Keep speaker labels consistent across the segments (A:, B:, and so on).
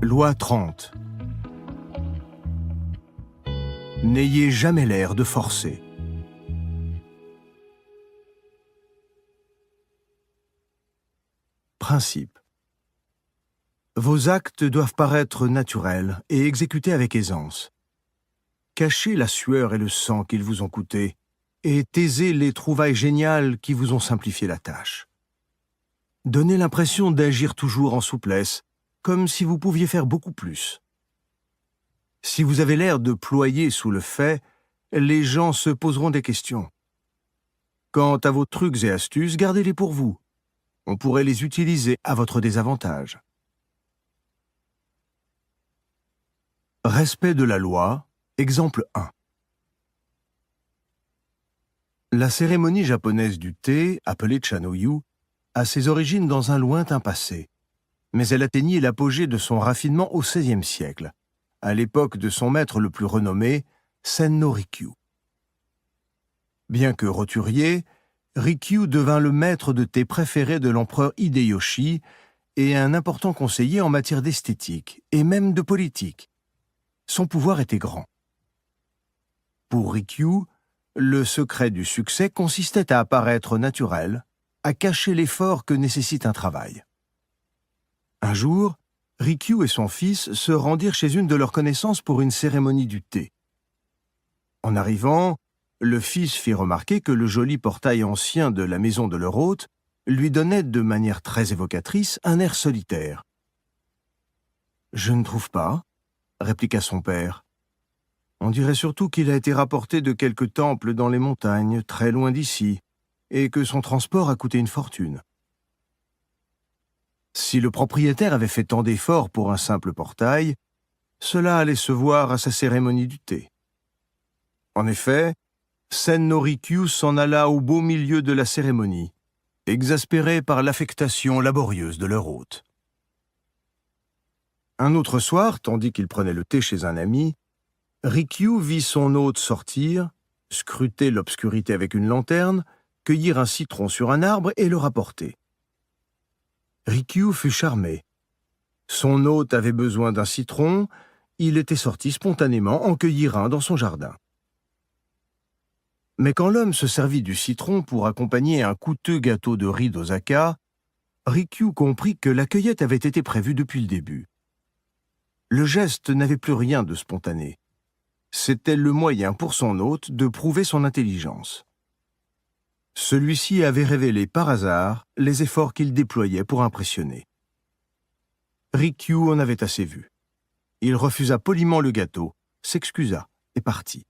A: Loi 30. N'ayez jamais l'air de forcer. Principe. Vos actes doivent paraître naturels et exécutés avec aisance. Cachez la sueur et le sang qu'ils vous ont coûté et taisez les trouvailles géniales qui vous ont simplifié la tâche. Donnez l'impression d'agir toujours en souplesse, comme si vous pouviez faire beaucoup plus. Si vous avez l'air de ployer sous le fait, les gens se poseront des questions. Quant à vos trucs et astuces, gardez-les pour vous. On pourrait les utiliser à votre désavantage. Respect de la loi, exemple 1. La cérémonie japonaise du thé, appelée Chanoyu, a ses origines dans un lointain passé, mais elle atteignit l'apogée de son raffinement au XVIe siècle, à l'époque de son maître le plus renommé, Sen-no Rikyū. Bien que roturier, Rikyū devint le maître de thé préféré de l'empereur Hideyoshi et un important conseiller en matière d'esthétique et même de politique. Son pouvoir était grand. Pour Rikyū, le secret du succès consistait à apparaître naturel, à cacher l'effort que nécessite un travail. Un jour, Rikyū et son fils se rendirent chez une de leurs connaissances pour une cérémonie du thé. En arrivant, le fils fit remarquer que le joli portail ancien de la maison de leur hôte lui donnait de manière très évocatrice un air solitaire. « Je ne trouve pas, » répliqua son père. « On dirait surtout qu'il a été rapporté de quelque temple dans les montagnes, très loin d'ici, et que son transport a coûté une fortune. » Si le propriétaire avait fait tant d'efforts pour un simple portail, cela allait se voir à sa cérémonie du thé. En effet, Sen-no Rikyū s'en alla au beau milieu de la cérémonie, exaspéré par l'affectation laborieuse de leur hôte. Un autre soir, tandis qu'il prenait le thé chez un ami, Rikyū vit son hôte sortir, scruter l'obscurité avec une lanterne, cueillir un citron sur un arbre et le rapporter. Rikyū fut charmé. Son hôte avait besoin d'un citron, il était sorti spontanément en cueillir un dans son jardin. Mais quand l'homme se servit du citron pour accompagner un coûteux gâteau de riz d'Osaka, Rikyū comprit que la cueillette avait été prévue depuis le début. Le geste n'avait plus rien de spontané. C'était le moyen pour son hôte de prouver son intelligence. Celui-ci avait révélé par hasard les efforts qu'il déployait pour impressionner. Rikyū en avait assez vu. Il refusa poliment le gâteau, s'excusa et partit.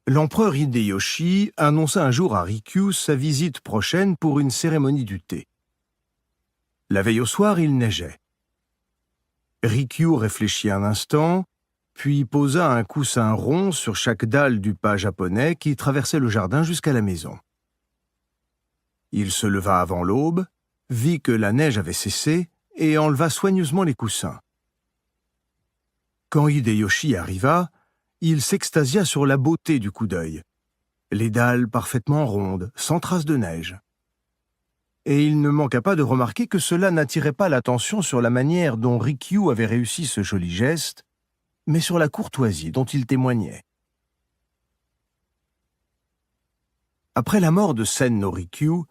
A: L'empereur Hideyoshi annonça un jour à Rikyū sa visite prochaine pour une cérémonie du thé. La veille au soir, il neigeait. Rikyū réfléchit un instant, puis posa un coussin rond sur chaque dalle du pas japonais qui traversait le jardin jusqu'à la maison. Il se leva avant l'aube, vit que la neige avait cessé et enleva soigneusement les coussins. Quand Hideyoshi arriva, il s'extasia sur la beauté du coup d'œil. Les dalles parfaitement rondes, sans trace de neige. Et il ne manqua pas de remarquer que cela n'attirait pas l'attention sur la manière dont Rikyū avait réussi ce joli geste, mais sur la courtoisie dont il témoignait. Après la mort de Sen-no Rikyū,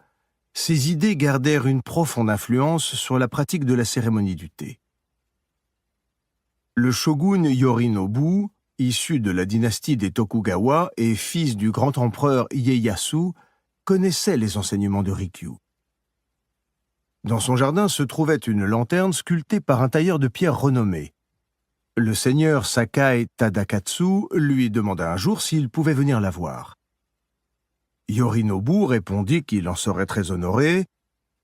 A: ses idées gardèrent une profonde influence sur la pratique de la cérémonie du thé. Le shogun Yorinobu, issu de la dynastie des Tokugawa et fils du grand empereur Ieyasu, connaissait les enseignements de Rikyū. Dans son jardin se trouvait une lanterne sculptée par un tailleur de pierre renommé. Le seigneur Sakai Tadakatsu lui demanda un jour s'il pouvait venir la voir. Yorinobu répondit qu'il en serait très honoré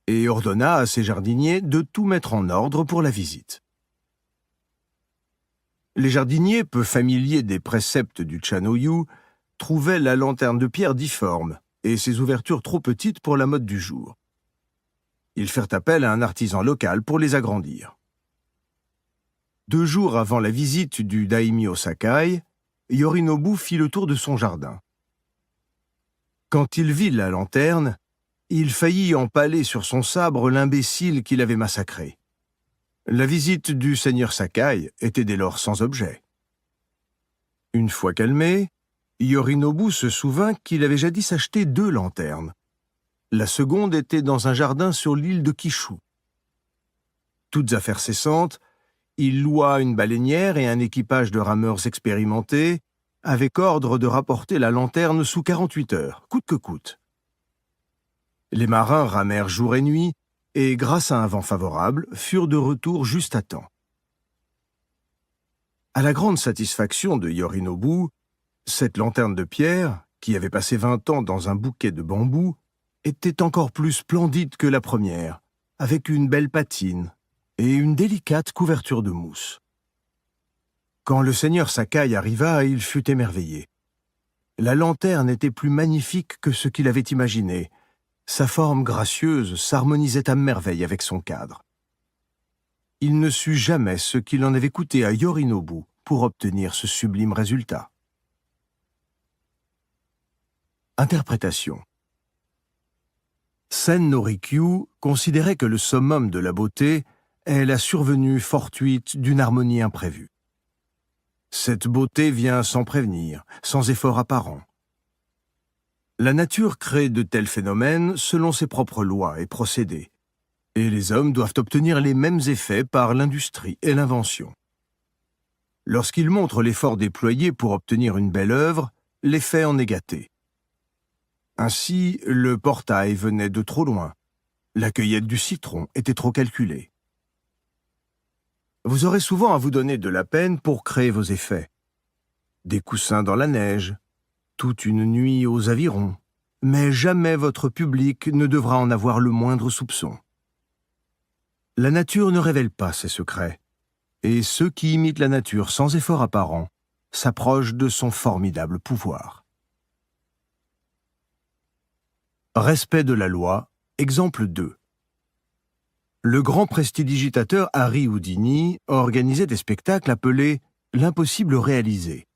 A: et ordonna à ses jardiniers de tout mettre en ordre pour la visite. Les jardiniers, peu familiers des préceptes du Chanoyu, trouvaient la lanterne de pierre difforme et ses ouvertures trop petites pour la mode du jour. Ils firent appel à un artisan local pour les agrandir. 2 jours avant la visite du daimyo Sakai, Yorinobu fit le tour de son jardin. Quand il vit la lanterne, il faillit empaler sur son sabre l'imbécile qui l'avait massacré. La visite du seigneur Sakai était dès lors sans objet. Une fois calmé, Yorinobu se souvint qu'il avait jadis acheté 2 lanternes. La seconde était dans un jardin sur l'île de Kishu. Toutes affaires cessantes, il loua une baleinière et un équipage de rameurs expérimentés, avec ordre de rapporter la lanterne sous 48 heures, coûte que coûte. Les marins ramèrent jour et nuit, et grâce à un vent favorable, furent de retour juste à temps. À la grande satisfaction de Yorinobu, cette lanterne de pierre, qui avait passé 20 ans dans un bouquet de bambous, était encore plus splendide que la première, avec une belle patine et une délicate couverture de mousse. Quand le seigneur Sakai arriva, il fut émerveillé. La lanterne était plus magnifique que ce qu'il avait imaginé. Sa forme gracieuse s'harmonisait à merveille avec son cadre. Il ne sut jamais ce qu'il en avait coûté à Yorinobu pour obtenir ce sublime résultat. Interprétation. Sen no Rikyu considérait que le summum de la beauté est la survenue fortuite d'une harmonie imprévue. Cette beauté vient sans prévenir, sans effort apparent. La nature crée de tels phénomènes selon ses propres lois et procédés, et les hommes doivent obtenir les mêmes effets par l'industrie et l'invention. Lorsqu'ils montrent l'effort déployé pour obtenir une belle œuvre, l'effet en est gâté. Ainsi, le portail venait de trop loin. La cueillette du citron était trop calculée. Vous aurez souvent à vous donner de la peine pour créer vos effets. Des coussins dans la neige, toute une nuit aux avirons, mais jamais votre public ne devra en avoir le moindre soupçon. La nature ne révèle pas ses secrets, et ceux qui imitent la nature sans effort apparent s'approchent de son formidable pouvoir. Respect de la loi, exemple 2. Le grand prestidigitateur Harry Houdini organisait des spectacles appelés « l'impossible réalisé ».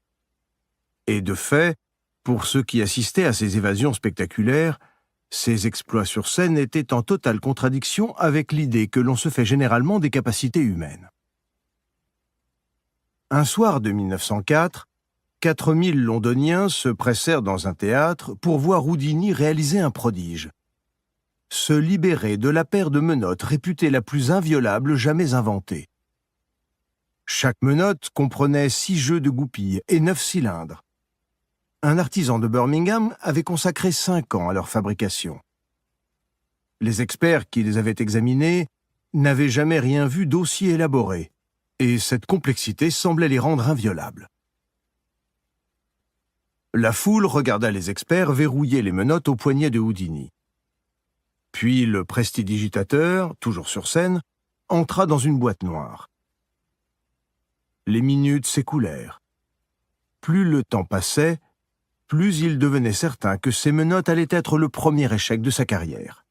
A: Et de fait, pour ceux qui assistaient à ces évasions spectaculaires, ces exploits sur scène étaient en totale contradiction avec l'idée que l'on se fait généralement des capacités humaines. Un soir de 1904, 4000 Londoniens se pressèrent dans un théâtre pour voir Houdini réaliser un prodige. Se libérer de la paire de menottes réputée la plus inviolable jamais inventée. Chaque menotte comprenait 6 jeux de goupilles et 9 cylindres. Un artisan de Birmingham avait consacré 5 ans à leur fabrication. Les experts qui les avaient examinés n'avaient jamais rien vu d'aussi élaboré, et cette complexité semblait les rendre inviolables. La foule regarda les experts verrouiller les menottes au poignet de Houdini. Puis le prestidigitateur, toujours sur scène, entra dans une boîte noire. Les minutes s'écoulèrent. Plus le temps passait, plus il devenait certain que ces menottes allaient être le premier échec de sa carrière.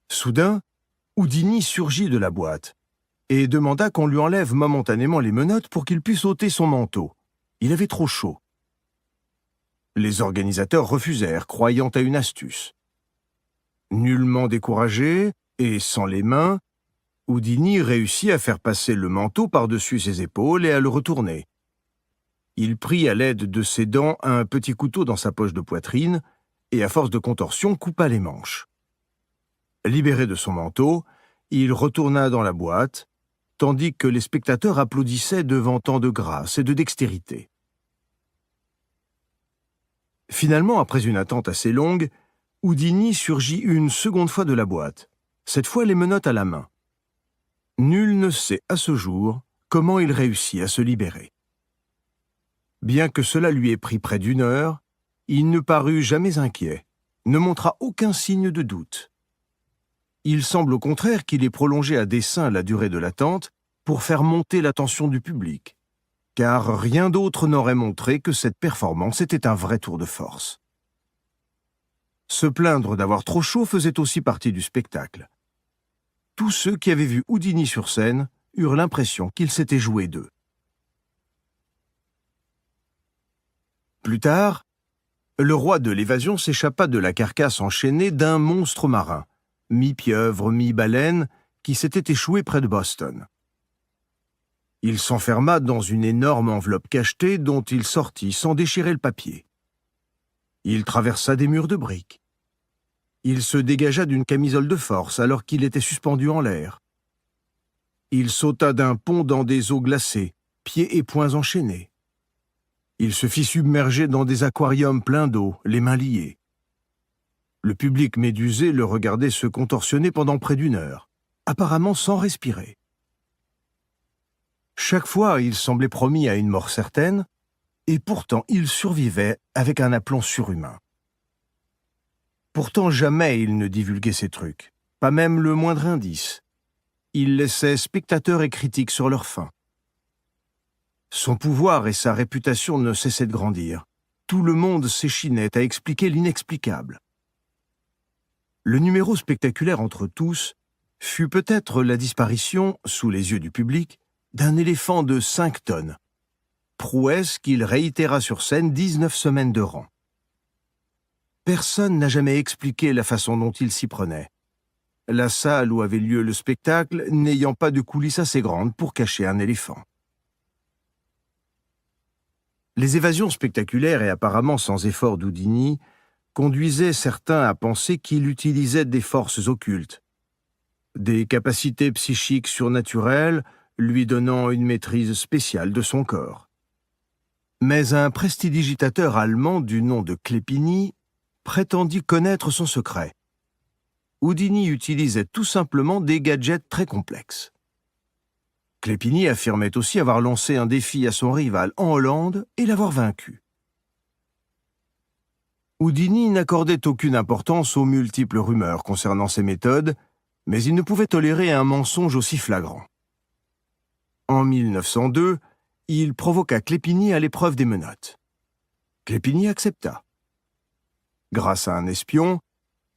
A: Soudain, Houdini surgit de la boîte et demanda qu'on lui enlève momentanément les menottes pour qu'il puisse ôter son manteau. Il avait trop chaud. Les organisateurs refusèrent, croyant à une astuce. Nullement découragé et sans les mains, Houdini réussit à faire passer le manteau par-dessus ses épaules et à le retourner. Il prit à l'aide de ses dents un petit couteau dans sa poche de poitrine et à force de contorsion coupa les manches. Libéré de son manteau, il retourna dans la boîte, tandis que les spectateurs applaudissaient devant tant de grâce et de dextérité. Finalement, après une attente assez longue, Houdini surgit une seconde fois de la boîte, cette fois les menottes à la main. Nul ne sait à ce jour comment il réussit à se libérer. Bien que cela lui ait pris près d'1 heure, il ne parut jamais inquiet, ne montra aucun signe de doute. Il semble au contraire qu'il ait prolongé à dessein la durée de l'attente pour faire monter l'attention du public, car rien d'autre n'aurait montré que cette performance était un vrai tour de force. Se plaindre d'avoir trop chaud faisait aussi partie du spectacle. Tous ceux qui avaient vu Houdini sur scène eurent l'impression qu'il s'était joué d'eux. Plus tard, le roi de l'évasion s'échappa de la carcasse enchaînée d'un monstre marin, mi-pieuvre, mi-baleine, qui s'était échoué près de Boston. Il s'enferma dans une énorme enveloppe cachetée dont il sortit sans déchirer le papier. Il traversa des murs de briques. Il se dégagea d'une camisole de force alors qu'il était suspendu en l'air. Il sauta d'un pont dans des eaux glacées, pieds et poings enchaînés. Il se fit submerger dans des aquariums pleins d'eau, les mains liées. Le public médusé le regardait se contorsionner pendant près d'une heure, apparemment sans respirer. Chaque fois, il semblait promis à une mort certaine, et pourtant il survivait avec un aplomb surhumain. Pourtant jamais il ne divulguait ses trucs, pas même le moindre indice. Il laissait spectateurs et critiques sur leur faim. Son pouvoir et sa réputation ne cessaient de grandir. Tout le monde s'échinait à expliquer l'inexplicable. Le numéro spectaculaire entre tous fut peut-être la disparition, sous les yeux du public, d'un éléphant de 5 tonnes, prouesse qu'il réitéra sur scène 19 semaines de rang. Personne n'a jamais expliqué la façon dont il s'y prenait, la salle où avait lieu le spectacle n'ayant pas de coulisses assez grandes pour cacher un éléphant. Les évasions spectaculaires et apparemment sans effort d'Houdini conduisaient certains à penser qu'il utilisait des forces occultes, des capacités psychiques surnaturelles lui donnant une maîtrise spéciale de son corps. Mais un prestidigitateur allemand du nom de Clépini prétendit connaître son secret. Houdini utilisait tout simplement des gadgets très complexes. Clépini affirmait aussi avoir lancé un défi à son rival en Hollande et l'avoir vaincu. Houdini n'accordait aucune importance aux multiples rumeurs concernant ses méthodes, mais il ne pouvait tolérer un mensonge aussi flagrant. En 1902, il provoqua Clépini à l'épreuve des menottes. Clépini accepta. Grâce à un espion,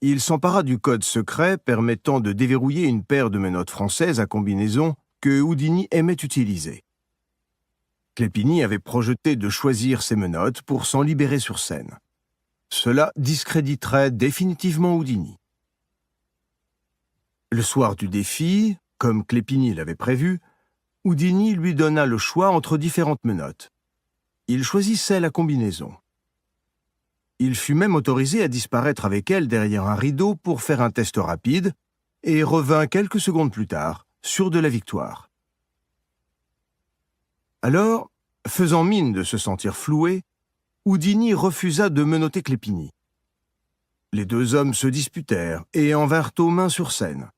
A: il s'empara du code secret permettant de déverrouiller une paire de menottes françaises à combinaison que Houdini aimait utiliser. Clépini avait projeté de choisir ces menottes pour s'en libérer sur scène. Cela discréditerait définitivement Houdini. Le soir du défi, comme Clépini l'avait prévu, Houdini lui donna le choix entre différentes menottes. Il choisit celle à combinaison. Il fut même autorisé à disparaître avec elle derrière un rideau pour faire un test rapide et revint quelques secondes plus tard, sûr de la victoire. Alors, faisant mine de se sentir floué, Houdini refusa de menotter Clépini. Les deux hommes se disputèrent et en vinrent aux mains sur scène.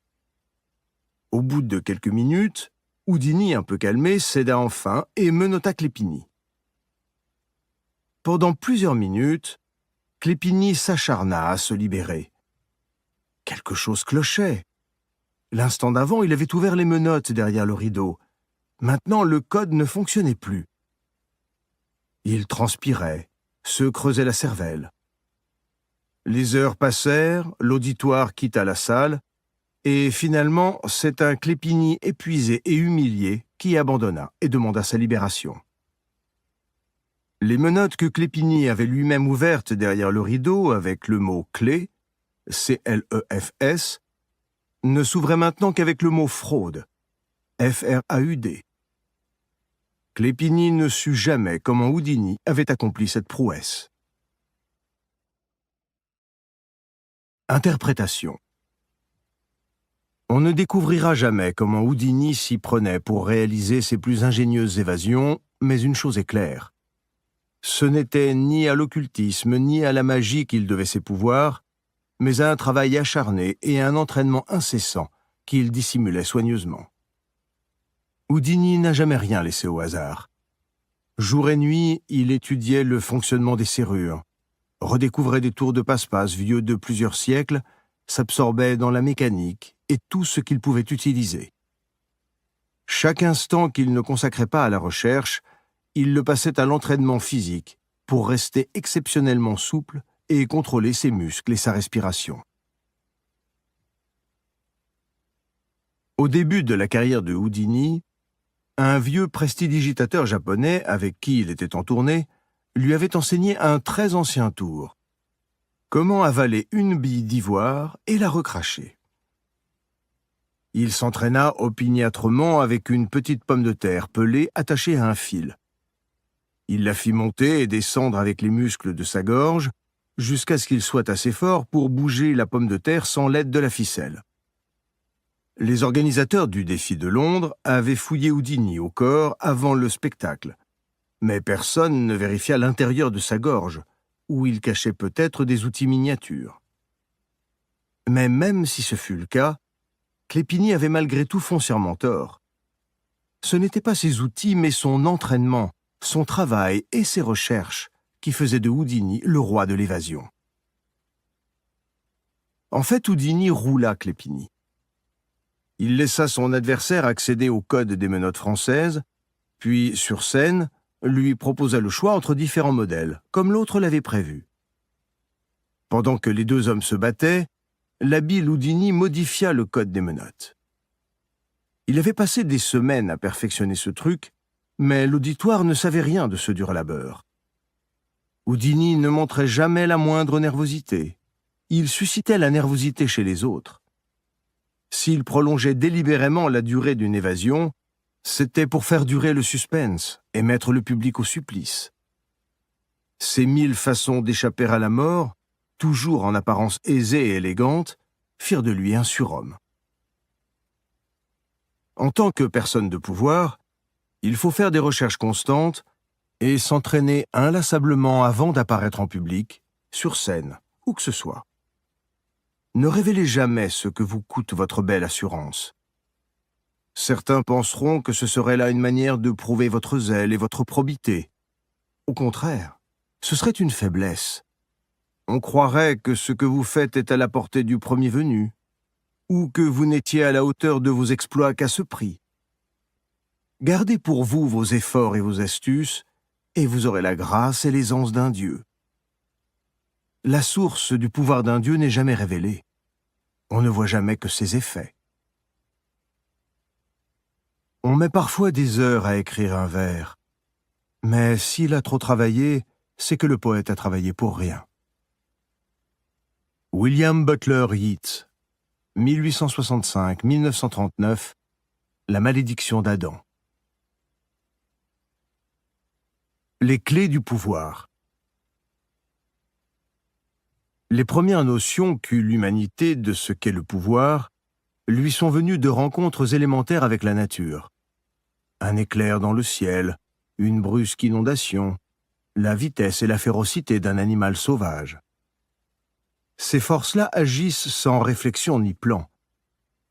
A: Au bout de quelques minutes, Houdini, un peu calmé, céda enfin et menotta Clépini. Pendant plusieurs minutes, Clépini s'acharna à se libérer. Quelque chose clochait. L'instant d'avant, il avait ouvert les menottes derrière le rideau. Maintenant, le code ne fonctionnait plus. Il transpirait, se creusait la cervelle. Les heures passèrent, l'auditoire quitta la salle, et finalement, c'est un Clépini épuisé et humilié qui abandonna et demanda sa libération. Les menottes que Clépini avait lui-même ouvertes derrière le rideau avec le mot « clé », C-L-E-F-S, ne s'ouvraient maintenant qu'avec le mot « fraude », F-R-A-U-D. Clépini ne sut jamais comment Houdini avait accompli cette prouesse. Interprétation. On ne découvrira jamais comment Houdini s'y prenait pour réaliser ses plus ingénieuses évasions, mais une chose est claire. Ce n'était ni à l'occultisme ni à la magie qu'il devait ses pouvoirs, mais à un travail acharné et à un entraînement incessant qu'il dissimulait soigneusement. Houdini n'a jamais rien laissé au hasard. Jour et nuit, il étudiait le fonctionnement des serrures, redécouvrait des tours de passe-passe vieux de plusieurs siècles, s'absorbait dans la mécanique et tout ce qu'il pouvait utiliser. Chaque instant qu'il ne consacrait pas à la recherche, il le passait à l'entraînement physique pour rester exceptionnellement souple et contrôler ses muscles et sa respiration. Au début de la carrière de Houdini, un vieux prestidigitateur japonais avec qui il était en tournée lui avait enseigné un très ancien tour. Comment avaler une bille d'ivoire et la recracher. Il s'entraîna opiniâtrement avec une petite pomme de terre pelée attachée à un fil. Il la fit monter et descendre avec les muscles de sa gorge, jusqu'à ce qu'il soit assez fort pour bouger la pomme de terre sans l'aide de la ficelle. Les organisateurs du défi de Londres avaient fouillé Houdini au corps avant le spectacle, mais personne ne vérifia l'intérieur de sa gorge, où il cachait peut-être des outils miniatures. Mais même si ce fut le cas, Clépini avait malgré tout foncièrement tort. Ce n'étaient pas ses outils, mais son entraînement, son travail et ses recherches qui faisaient de Houdini le roi de l'évasion. En fait, Houdini roula Clépini. Il laissa son adversaire accéder au code des menottes françaises, puis, sur scène, lui proposa le choix entre différents modèles, comme l'autre l'avait prévu. Pendant que les deux hommes se battaient, l'habile Houdini modifia le code des menottes. Il avait passé des semaines à perfectionner ce truc, mais l'auditoire ne savait rien de ce dur labeur. Houdini ne montrait jamais la moindre nervosité. Il suscitait la nervosité chez les autres. S'il prolongeait délibérément la durée d'une évasion, c'était pour faire durer le suspense et mettre le public au supplice. Ces 1000 façons d'échapper à la mort, toujours en apparence aisée et élégante, firent de lui un surhomme. En tant que personne de pouvoir, il faut faire des recherches constantes et s'entraîner inlassablement avant d'apparaître en public, sur scène, où que ce soit. Ne révélez jamais ce que vous coûte votre belle assurance. Certains penseront que ce serait là une manière de prouver votre zèle et votre probité. Au contraire, ce serait une faiblesse. On croirait que ce que vous faites est à la portée du premier venu, ou que vous n'étiez à la hauteur de vos exploits qu'à ce prix. Gardez pour vous vos efforts et vos astuces, et vous aurez la grâce et l'aisance d'un dieu. La source du pouvoir d'un dieu n'est jamais révélée. On ne voit jamais que ses effets. On met parfois des heures à écrire un vers, mais s'il a trop travaillé, c'est que le poète a travaillé pour rien. William Butler Yeats, 1865-1939, La malédiction d'Adam. Les clés du pouvoir. Les premières notions qu'eut l'humanité de ce qu'est le pouvoir lui sont venues de rencontres élémentaires avec la nature. Un éclair dans le ciel, une brusque inondation, la vitesse et la férocité d'un animal sauvage. Ces forces-là agissent sans réflexion ni plan.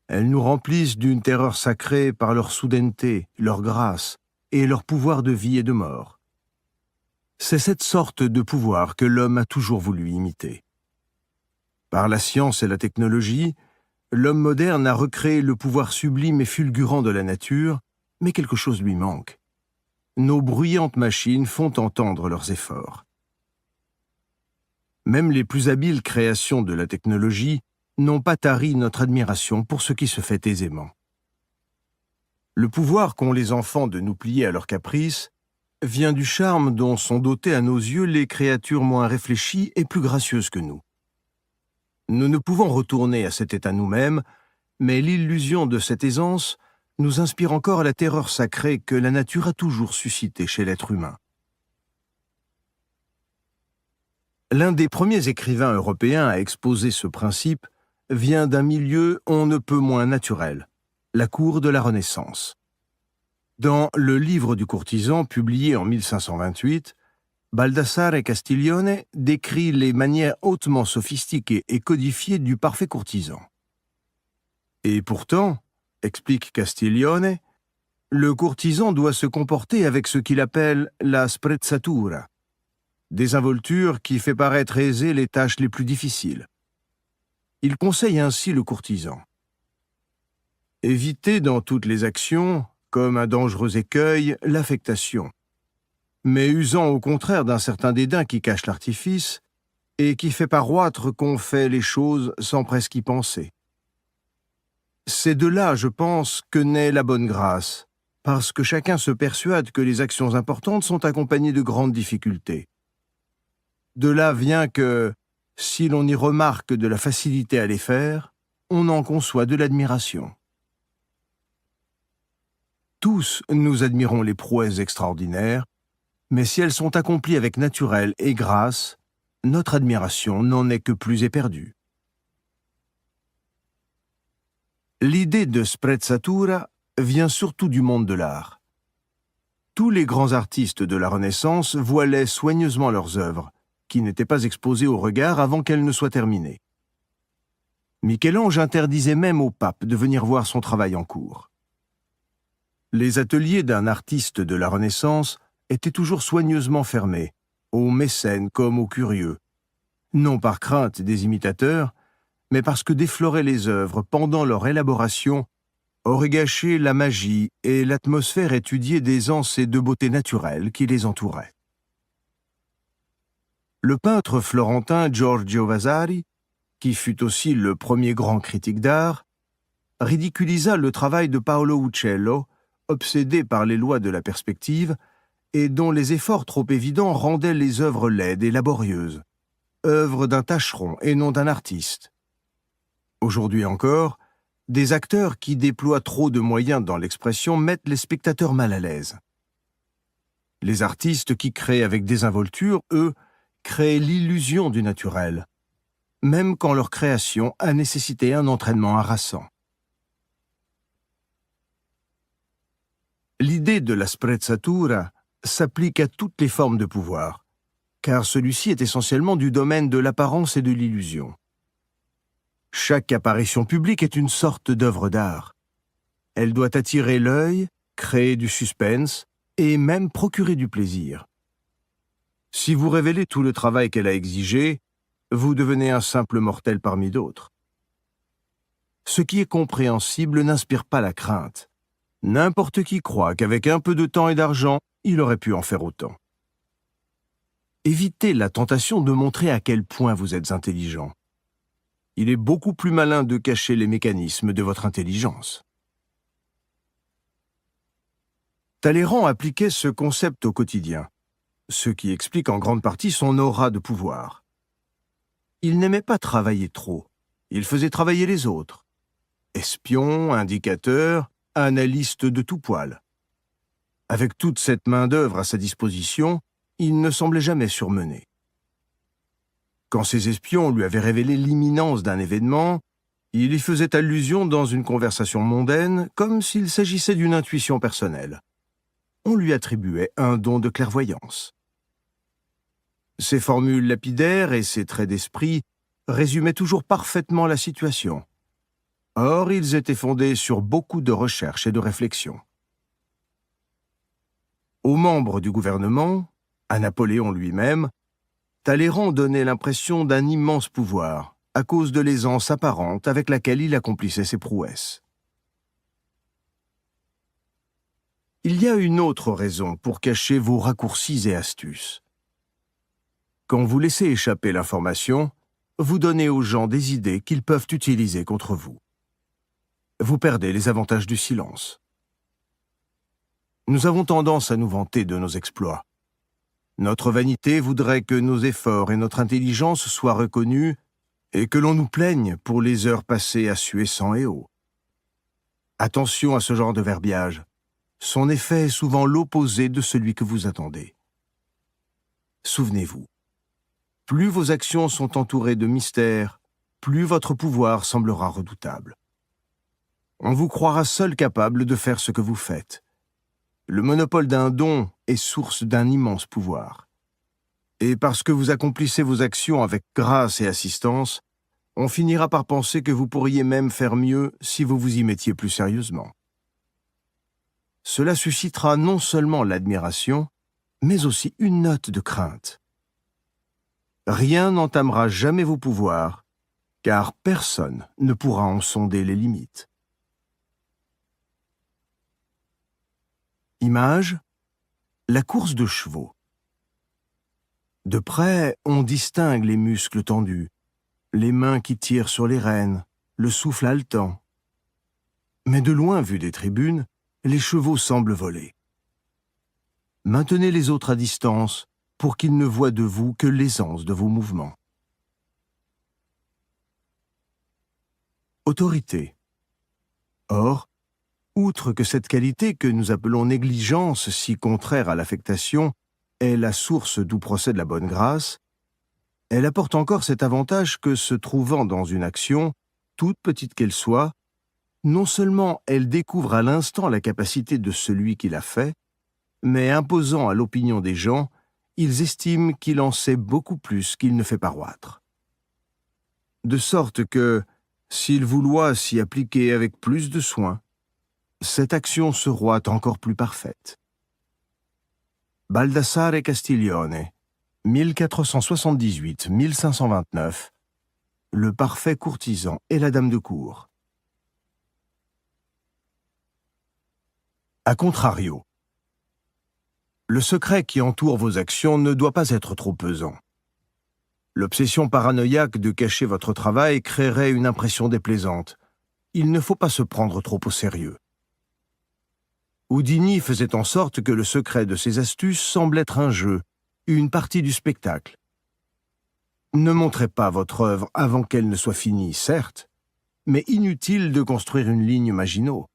A: Elles nous remplissent d'une terreur sacrée par leur soudaineté, leur grâce et leur pouvoir de vie et de mort. C'est cette sorte de pouvoir que l'homme a toujours voulu imiter. Par la science et la technologie, l'homme moderne a recréé le pouvoir sublime et fulgurant de la nature, mais quelque chose lui manque. Nos bruyantes machines font entendre leurs efforts. Même les plus habiles créations de la technologie n'ont pas tari notre admiration pour ce qui se fait aisément. Le pouvoir qu'ont les enfants de nous plier à leurs caprices vient du charme dont sont dotées à nos yeux les créatures moins réfléchies et plus gracieuses que nous. Nous ne pouvons retourner à cet état nous-mêmes, mais l'illusion de cette aisance nous inspire encore la terreur sacrée que la nature a toujours suscitée chez l'être humain. L'un des premiers écrivains européens à exposer ce principe vient d'un milieu on ne peut moins naturel, la cour de la Renaissance. Dans Le Livre du courtisan, publié en 1528, Baldassare Castiglione décrit les manières hautement sophistiquées et codifiées du parfait courtisan. Et pourtant, explique Castiglione, le courtisan doit se comporter avec ce qu'il appelle la sprezzatura, désinvolture qui fait paraître aisées les tâches les plus difficiles. Il conseille ainsi le courtisan. Évitez dans toutes les actions, comme un dangereux écueil, l'affectation, mais usant au contraire d'un certain dédain qui cache l'artifice et qui fait paroître qu'on fait les choses sans presque y penser. C'est de là, je pense, que naît la bonne grâce, parce que chacun se persuade que les actions importantes sont accompagnées de grandes difficultés. De là vient que, si l'on y remarque de la facilité à les faire, on en conçoit de l'admiration. Tous, nous admirons les prouesses extraordinaires, mais si elles sont accomplies avec naturel et grâce, notre admiration n'en est que plus éperdue. L'idée de sprezzatura vient surtout du monde de l'art. Tous les grands artistes de la Renaissance voilaient soigneusement leurs œuvres, qui n'étaient pas exposées au regard avant qu'elles ne soient terminées. Michel-Ange interdisait même au pape de venir voir son travail en cours. Les ateliers d'un artiste de la Renaissance étaient toujours soigneusement fermés, aux mécènes comme aux curieux, non par crainte des imitateurs, mais parce que déflorer les œuvres pendant leur élaboration aurait gâché la magie et l'atmosphère étudiée d'aisance et de beauté naturelle qui les entourait. Le peintre florentin Giorgio Vasari, qui fut aussi le premier grand critique d'art, ridiculisa le travail de Paolo Uccello, obsédé par les lois de la perspective, et dont les efforts trop évidents rendaient les œuvres laides et laborieuses, œuvres d'un tâcheron et non d'un artiste. Aujourd'hui encore, des acteurs qui déploient trop de moyens dans l'expression mettent les spectateurs mal à l'aise. Les artistes qui créent avec désinvolture, eux, créent l'illusion du naturel, même quand leur création a nécessité un entraînement harassant. L'idée de la sprezzatura s'applique à toutes les formes de pouvoir, car celui-ci est essentiellement du domaine de l'apparence et de l'illusion. Chaque apparition publique est une sorte d'œuvre d'art. Elle doit attirer l'œil, créer du suspense et même procurer du plaisir. Si vous révélez tout le travail qu'elle a exigé, vous devenez un simple mortel parmi d'autres. Ce qui est compréhensible n'inspire pas la crainte. N'importe qui croit qu'avec un peu de temps et d'argent, il aurait pu en faire autant. Évitez la tentation de montrer à quel point vous êtes intelligent. Il est beaucoup plus malin de cacher les mécanismes de votre intelligence. Talleyrand appliquait ce concept au quotidien, ce qui explique en grande partie son aura de pouvoir. Il n'aimait pas travailler trop, il faisait travailler les autres. Espion, indicateur, analyste de tout poil. Avec toute cette main-d'œuvre à sa disposition, il ne semblait jamais surmené. Quand ses espions lui avaient révélé l'imminence d'un événement, il y faisait allusion dans une conversation mondaine comme s'il s'agissait d'une intuition personnelle. On lui attribuait un don de clairvoyance. Ses formules lapidaires et ses traits d'esprit résumaient toujours parfaitement la situation. Or, ils étaient fondés sur beaucoup de recherches et de réflexions. Aux membres du gouvernement, à Napoléon lui-même, Talleyrand donnait l'impression d'un immense pouvoir, à cause de l'aisance apparente avec laquelle il accomplissait ses prouesses. Il y a une autre raison pour cacher vos raccourcis et astuces. Quand vous laissez échapper l'information, vous donnez aux gens des idées qu'ils peuvent utiliser contre vous. Vous perdez les avantages du silence. Nous avons tendance à nous vanter de nos exploits. Notre vanité voudrait que nos efforts et notre intelligence soient reconnus et que l'on nous plaigne pour les heures passées à suer sang et eau. Attention à ce genre de verbiage. Son effet est souvent l'opposé de celui que vous attendez. Souvenez-vous, plus vos actions sont entourées de mystères, plus votre pouvoir semblera redoutable. On vous croira seul capable de faire ce que vous faites. Le monopole d'un don est source d'un immense pouvoir. Et parce que vous accomplissez vos actions avec grâce et assistance, on finira par penser que vous pourriez même faire mieux si vous vous y mettiez plus sérieusement. Cela suscitera non seulement l'admiration, mais aussi une note de crainte. Rien n'entamera jamais vos pouvoirs, car personne ne pourra en sonder les limites. Image, la course de chevaux. De près, on distingue les muscles tendus, les mains qui tirent sur les rênes, le souffle haletant. Mais de loin, vu des tribunes, les chevaux semblent voler. Maintenez les autres à distance pour qu'ils ne voient de vous que l'aisance de vos mouvements. Autorité. Or, Outre que cette qualité que nous appelons négligence, si contraire à l'affectation, est la source d'où procède la bonne grâce, elle apporte encore cet avantage que, se trouvant dans une action, toute petite qu'elle soit, non seulement elle découvre à l'instant la capacité de celui qui l'a fait, mais imposant à l'opinion des gens, ils estiment qu'il en sait beaucoup plus qu'il ne fait paroître. De sorte que, s'il vouloit s'y appliquer avec plus de soin, cette action se roit encore plus parfaite. Baldassare Castiglione, 1478-1529, le parfait courtisan et la dame de cour. A contrario, le secret qui entoure vos actions ne doit pas être trop pesant. L'obsession paranoïaque de cacher votre travail créerait une impression déplaisante. Il ne faut pas se prendre trop au sérieux. Houdini faisait en sorte que le secret de ses astuces semble être un jeu, une partie du spectacle. Ne montrez pas votre œuvre avant qu'elle ne soit finie, certes, mais inutile de construire une ligne Maginot.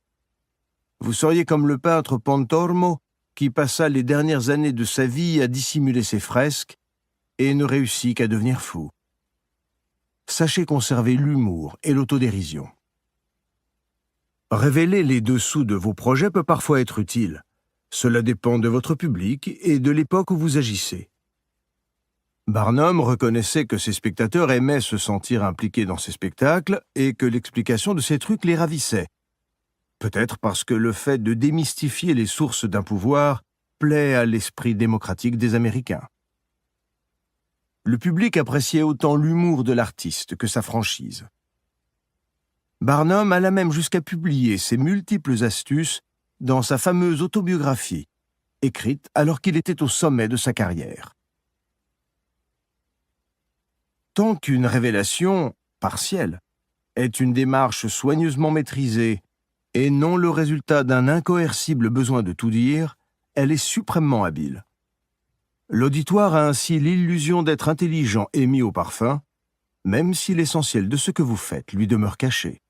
A: Vous seriez comme le peintre Pontormo, qui passa les dernières années de sa vie à dissimuler ses fresques et ne réussit qu'à devenir fou. Sachez conserver l'humour et l'autodérision. Révéler les dessous de vos projets peut parfois être utile. Cela dépend de votre public et de l'époque où vous agissez. Barnum reconnaissait que ses spectateurs aimaient se sentir impliqués dans ses spectacles et que l'explication de ces trucs les ravissait. Peut-être parce que le fait de démystifier les sources d'un pouvoir plaît à l'esprit démocratique des Américains. Le public appréciait autant l'humour de l'artiste que sa franchise. Barnum alla même jusqu'à publier ses multiples astuces dans sa fameuse autobiographie, écrite alors qu'il était au sommet de sa carrière. Tant qu'une révélation, partielle, est une démarche soigneusement maîtrisée et non le résultat d'un incoercible besoin de tout dire, elle est suprêmement habile. L'auditoire a ainsi l'illusion d'être intelligent et mis au parfum, même si l'essentiel de ce que vous faites lui demeure caché.